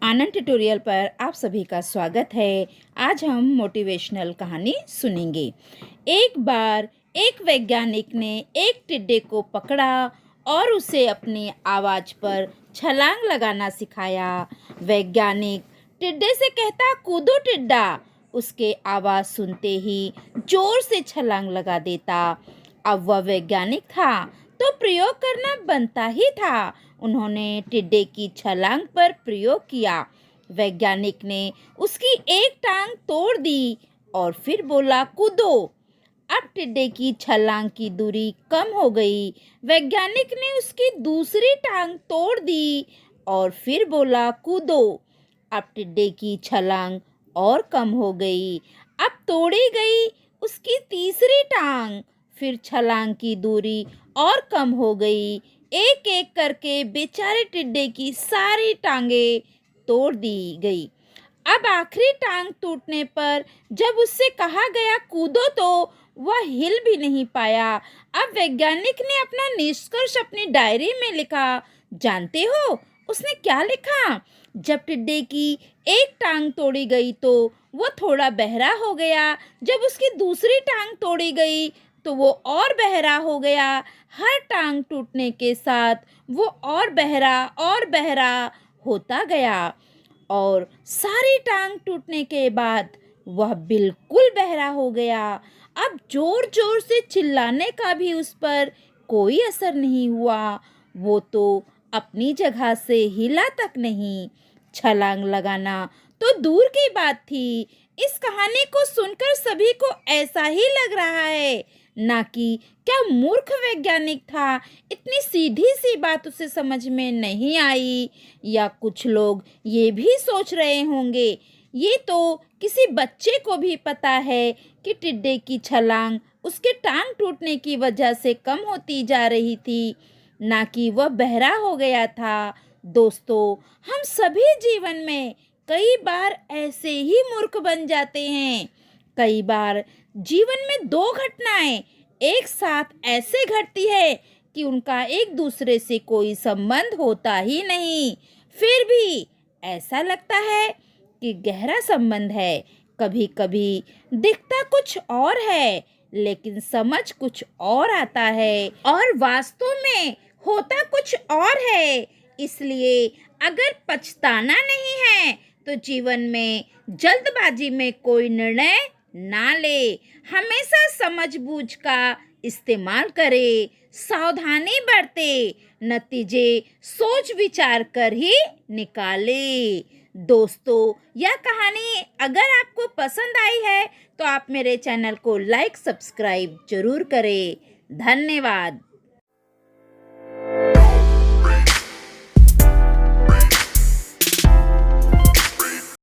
आनंद tutorial पर आप सभी का स्वागत है। आज हम मोटिवेशनल कहानी सुनेंगे। एक बार एक वैज्ञानिक ने एक टिड्डे को पकड़ा और उसे अपनी आवाज़ पर छलांग लगाना सिखाया। वैज्ञानिक टिड्डे से कहता, कूदो टिड्डा। उसके आवाज़ सुनते ही जोर से छलांग लगा देता। अब वह वैज्ञानिक था तो प्रयोग करना बनता ही था। उन्होंने टिड्डे की छलांग पर प्रयोग किया। वैज्ञानिक ने उसकी एक टांग तोड़ दी और फिर बोला, कूदो। अब टिड्डे की छलांग की दूरी कम हो गई। वैज्ञानिक ने उसकी दूसरी टांग तोड़ दी और फिर बोला, कूदो। अब टिड्डे की छलांग और कम हो गई। अब तोड़ी गई उसकी तीसरी टांग। फिर छलांग की दूरी और कम हो गई। एक एक करके बेचारे टिड्डे की सारी टांगें तोड़ दी गई। अब आखिरी टांग टूटने पर जब उससे कहा गया कूदो तो वह हिल भी नहीं पाया। अब वैज्ञानिक ने अपना निष्कर्ष अपनी डायरी में लिखा। जानते हो उसने क्या लिखा? जब टिड्डे की एक टांग तोड़ी गई तो वो थोड़ा बहरा हो गया। जब उसकी दूसरी टांग तोड़ी गई तो वो और बहरा हो गया। हर टांग टूटने के साथ वो और बहरा होता गया और सारी टांग टूटने के बाद वह बिल्कुल बहरा हो गया। अब जोर जोर से चिल्लाने का भी उस पर कोई असर नहीं हुआ। वो तो अपनी जगह से हिला तक नहीं। छलांग लगाना तो दूर की बात थी। इस कहानी को सुनकर सभी को ऐसा ही लग रहा है ना कि क्या मूर्ख वैज्ञानिक था, इतनी सीधी सी बात उसे समझ में नहीं आई। या कुछ लोग ये भी सोच रहे होंगे, ये तो किसी बच्चे को भी पता है कि टिड्डे की छलांग उसके टांग टूटने की वजह से कम होती जा रही थी, ना कि वह बहरा हो गया था। दोस्तों, हम सभी जीवन में कई बार ऐसे ही मूर्ख बन जाते हैं। कई बार जीवन में दो घटनाएं एक साथ ऐसे घटती है कि उनका एक दूसरे से कोई संबंध होता ही नहीं, फिर भी ऐसा लगता है कि गहरा संबंध है। कभी कभी दिखता कुछ और है लेकिन समझ कुछ और आता है और वास्तव में होता कुछ और है। इसलिए अगर पछताना नहीं है तो जीवन में जल्दबाजी में कोई निर्णय ना ले। हमेशा समझबूझ का इस्तेमाल करे, सावधानी बरते, नतीजे सोच विचार कर ही निकाले। दोस्तों, यह कहानी अगर आपको पसंद आई है तो आप मेरे चैनल को लाइक सब्सक्राइब जरूर करें। धन्यवाद।